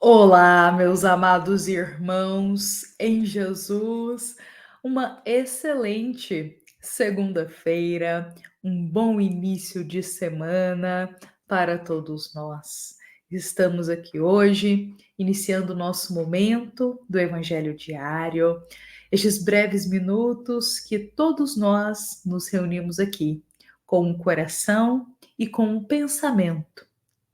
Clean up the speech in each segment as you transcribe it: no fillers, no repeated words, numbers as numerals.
Olá, meus amados irmãos em Jesus, uma excelente segunda-feira, um bom início de semana para todos nós. Estamos aqui hoje, iniciando o nosso momento do Evangelho Diário, estes breves minutos que todos nós nos reunimos aqui, com o coração e com o pensamento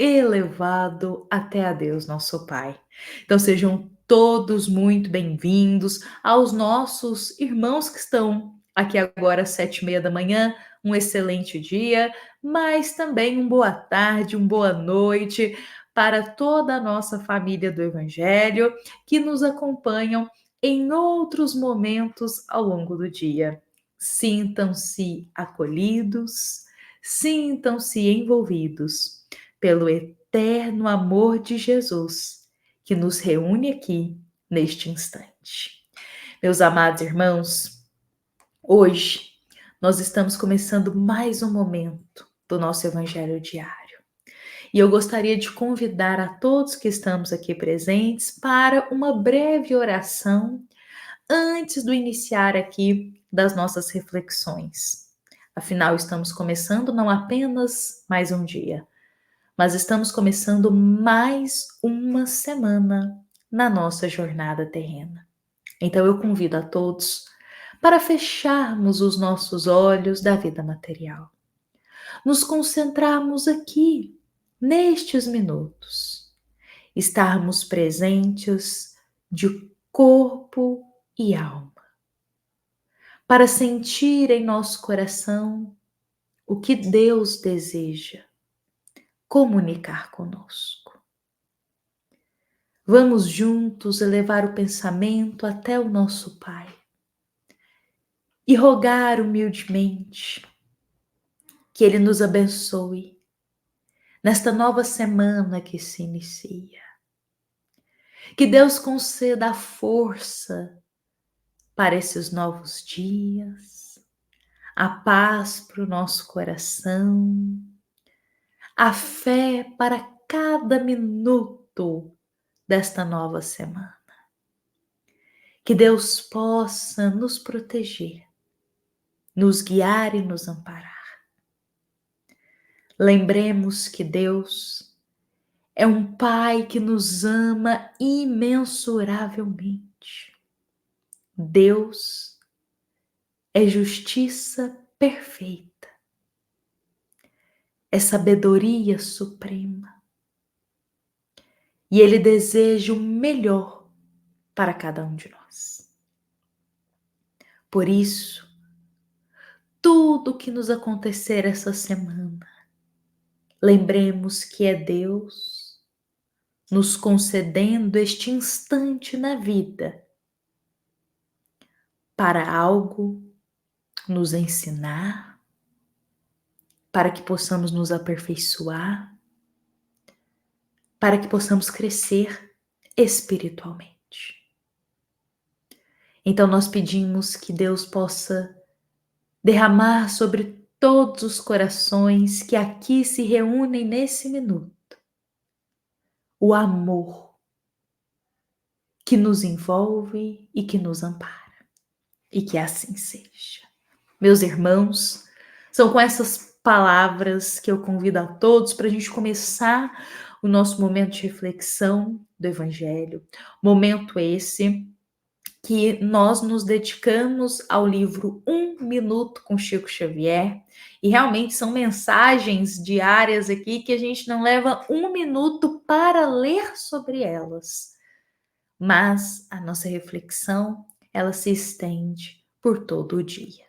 elevado até a Deus, nosso Pai. Então sejam todos muito bem-vindos aos nossos irmãos que estão aqui agora às 7:30 da manhã, um excelente dia, mas também uma boa tarde, uma boa noite para toda a nossa família do Evangelho que nos acompanham em outros momentos ao longo do dia. Sintam-se acolhidos, sintam-se envolvidos pelo eterno amor de Jesus, que nos reúne aqui neste instante. Meus amados irmãos, hoje nós estamos começando mais um momento do nosso Evangelho Diário. E eu gostaria de convidar a todos que estamos aqui presentes para uma breve oração antes do iniciar aqui das nossas reflexões. Afinal, estamos começando não apenas mais um dia, mas estamos começando mais uma semana na nossa jornada terrena. Então eu convido a todos para fecharmos os nossos olhos da vida material, nos concentrarmos aqui, nestes minutos, estarmos presentes de corpo e alma, para sentir em nosso coração o que Deus deseja comunicar conosco. Vamos juntos elevar o pensamento até o nosso Pai e rogar humildemente que Ele nos abençoe nesta nova semana que se inicia. Que Deus conceda a força para esses novos dias, a paz para o nosso coração, a fé para cada minuto desta nova semana. Que Deus possa nos proteger, nos guiar e nos amparar. Lembremos que Deus é um Pai que nos ama imensuravelmente. Deus é justiça perfeita, é sabedoria suprema. E Ele deseja o melhor para cada um de nós. Por isso, tudo que nos acontecer essa semana, lembremos que é Deus nos concedendo este instante na vida para algo nos ensinar, para que possamos nos aperfeiçoar, para que possamos crescer espiritualmente. Então nós pedimos que Deus possa derramar sobre todos os corações que aqui se reúnem nesse minuto o amor que nos envolve e que nos ampara. E que assim seja. Meus irmãos, são com essas palavras que eu convido a todos para a gente começar o nosso momento de reflexão do Evangelho. Momento esse que nós nos dedicamos ao livro Um Minuto com Chico Xavier, e realmente são mensagens diárias aqui que a gente não leva um minuto para ler sobre elas, mas a nossa reflexão, ela se estende por todo o dia.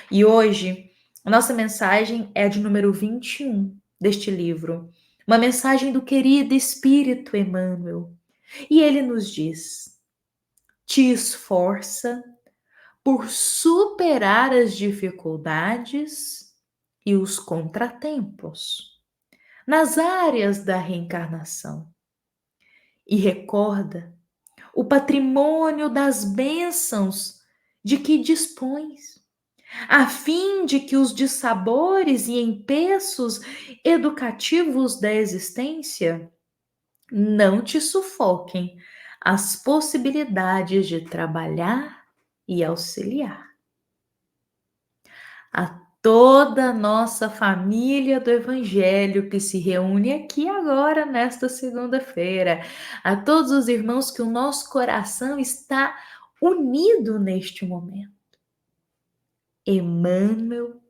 E hoje, a nossa mensagem é a de número 21 deste livro, uma mensagem do querido Espírito Emmanuel, e ele nos diz: te esforça por superar as dificuldades e os contratempos nas áreas da reencarnação e recorda o patrimônio das bênçãos de que dispões, a fim de que os dissabores e empeços educativos da existência não te sufoquem as possibilidades de trabalhar e auxiliar. A toda a nossa família do Evangelho que se reúne aqui agora, nesta segunda-feira, a todos os irmãos que o nosso coração está unido neste momento. Emmanuel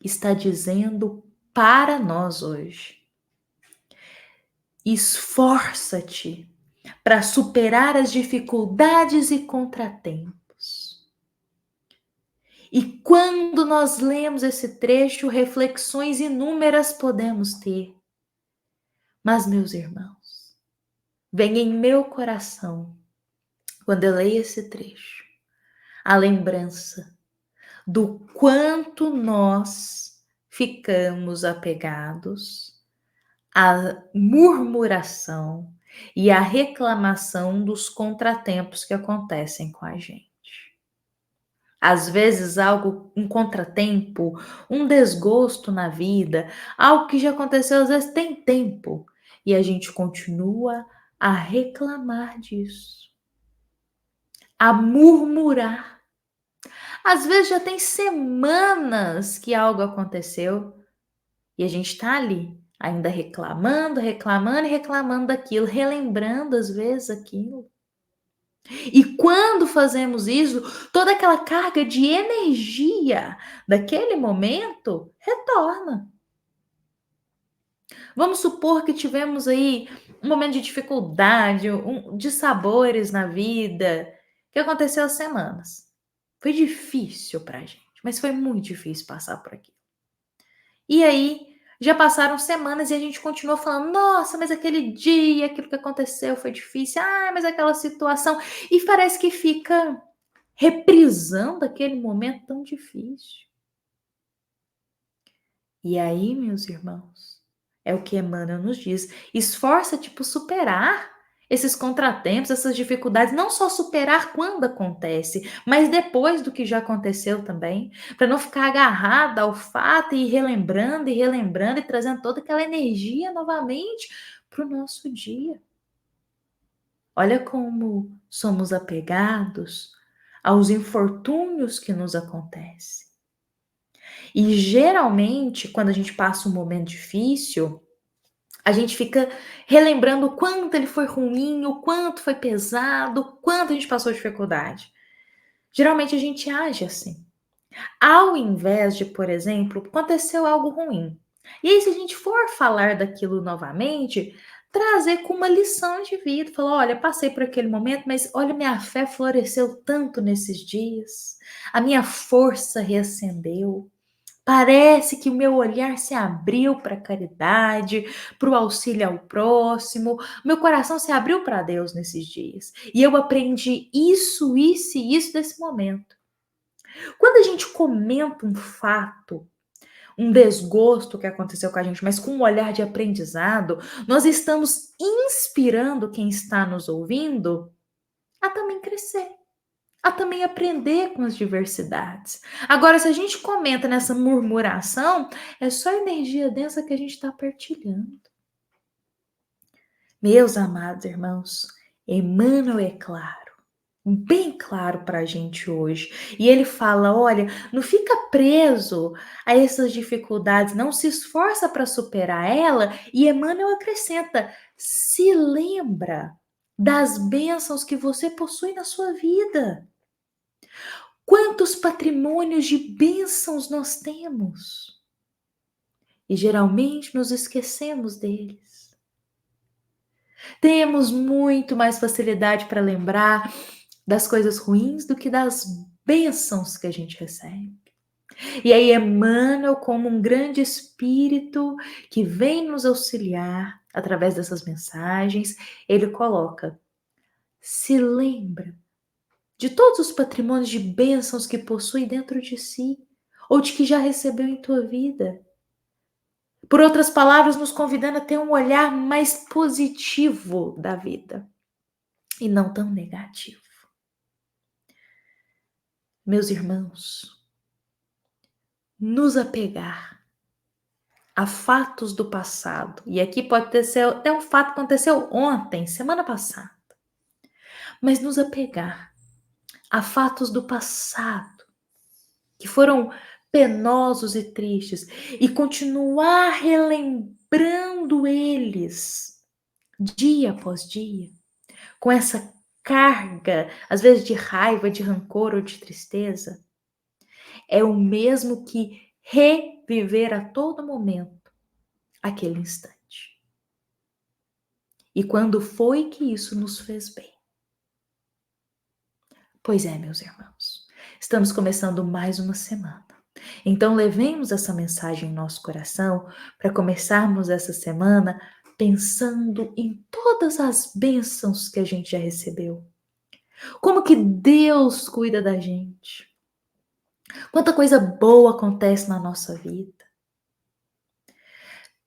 está dizendo para nós hoje: esforça-te para superar as dificuldades e contratempos. E quando nós lemos esse trecho, reflexões inúmeras podemos ter. Mas, meus irmãos, vem em meu coração, quando eu leio esse trecho, a lembrança do quanto nós ficamos apegados à murmuração e à reclamação dos contratempos que acontecem com a gente. Às vezes um contratempo, um desgosto na vida, algo que já aconteceu às vezes tem tempo, e a gente continua a reclamar disso, a murmurar. Às vezes já tem semanas que algo aconteceu e a gente está ali, ainda reclamando, reclamando e reclamando daquilo, relembrando às vezes aquilo. E quando fazemos isso, toda aquela carga de energia daquele momento retorna. Vamos supor que tivemos aí um momento de dificuldade, de sabores na vida, que aconteceu há semanas. Foi difícil pra gente, mas foi muito difícil passar por aqui. E aí, já passaram semanas e a gente continua falando: nossa, mas aquele dia, aquilo que aconteceu foi difícil, mas aquela situação. E parece que fica reprisando aquele momento tão difícil. E aí, meus irmãos, é o que Emmanuel nos diz: esforça-te por superar esses contratempos, essas dificuldades, não só superar quando acontece, mas depois do que já aconteceu também, para não ficar agarrada ao fato e relembrando e trazendo toda aquela energia novamente para o nosso dia. Olha como somos apegados aos infortúnios que nos acontecem. E geralmente, quando a gente passa um momento difícil, a gente fica relembrando o quanto ele foi ruim, o quanto foi pesado, o quanto a gente passou dificuldade. Geralmente a gente age assim. Ao invés de, por exemplo, aconteceu algo ruim. E aí, se a gente for falar daquilo novamente, trazer com uma lição de vida. Falar: olha, passei por aquele momento, mas olha, minha fé floresceu tanto nesses dias. A minha força reacendeu. Parece que o meu olhar se abriu para a caridade, para o auxílio ao próximo. Meu coração se abriu para Deus nesses dias. E eu aprendi isso, isso e isso desse momento. Quando a gente comenta um fato, um desgosto que aconteceu com a gente, mas com um olhar de aprendizado, nós estamos inspirando quem está nos ouvindo a também crescer, a também aprender com as diversidades. Agora, se a gente comenta nessa murmuração, é só energia densa que a gente está partilhando. Meus amados irmãos, Emmanuel é claro, bem claro para a gente hoje. E ele fala: olha, não fica preso a essas dificuldades, não se esforça para superar ela. E Emmanuel acrescenta: se lembra das bênçãos que você possui na sua vida. Quantos patrimônios de bênçãos nós temos? E geralmente nos esquecemos deles. Temos muito mais facilidade para lembrar das coisas ruins do que das bênçãos que a gente recebe. E aí Emmanuel, como um grande espírito que vem nos auxiliar através dessas mensagens, ele coloca: se lembra de todos os patrimônios de bênçãos que possui dentro de si, ou de que já recebeu em tua vida. Por outras palavras, nos convidando a ter um olhar mais positivo da vida e não tão negativo. Meus irmãos, nos apegar a fatos do passado. E aqui pode ter sido até um fato que aconteceu ontem, semana passada. Mas nos apegar a fatos do passado, que foram penosos e tristes, e continuar relembrando eles dia após dia, com essa carga, às vezes de raiva, de rancor ou de tristeza, é o mesmo que reviver a todo momento aquele instante. E quando foi que isso nos fez bem? Pois é, meus irmãos, estamos começando mais uma semana. Então, levemos essa mensagem em nosso coração para começarmos essa semana pensando em todas as bênçãos que a gente já recebeu. Como que Deus cuida da gente. Quanta coisa boa acontece na nossa vida.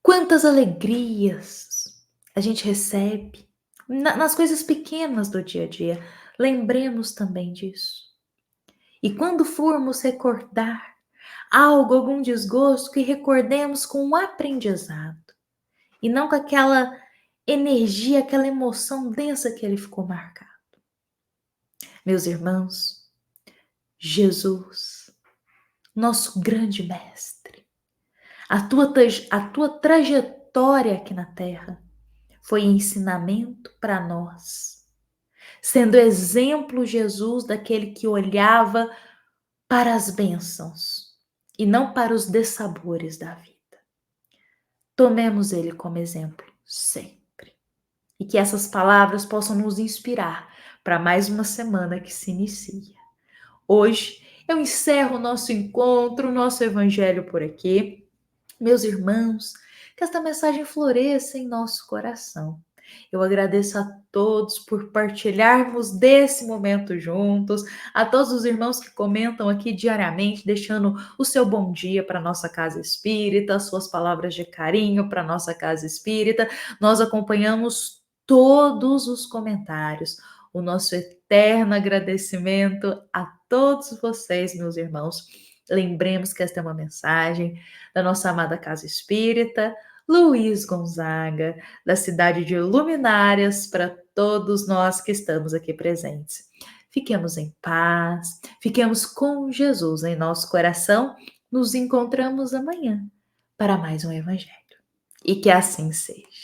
Quantas alegrias a gente recebe nas coisas pequenas do dia a dia. Lembremos também disso. E quando formos recordar algo, algum desgosto, que recordemos com um aprendizado e não com aquela energia, aquela emoção densa que ele ficou marcado. Meus irmãos, Jesus, nosso grande mestre, a tua trajetória aqui na Terra foi ensinamento para nós, sendo exemplo Jesus daquele que olhava para as bênçãos e não para os dessabores da vida. Tomemos ele como exemplo sempre. E que essas palavras possam nos inspirar para mais uma semana que se inicia. Hoje eu encerro o nosso encontro, o nosso evangelho por aqui. Meus irmãos, que esta mensagem floresça em nosso coração. Eu agradeço a todos por partilharmos desse momento juntos, a todos os irmãos que comentam aqui diariamente, deixando o seu bom dia para nossa casa espírita, suas palavras de carinho para nossa casa espírita. Nós acompanhamos todos os comentários. O nosso eterno agradecimento a todos vocês, meus irmãos. Lembremos que esta é uma mensagem da nossa amada Casa Espírita, Luiz Gonzaga, da cidade de Luminárias, para todos nós que estamos aqui presentes. Fiquemos em paz, fiquemos com Jesus em nosso coração. Nos encontramos amanhã para mais um Evangelho. E que assim seja.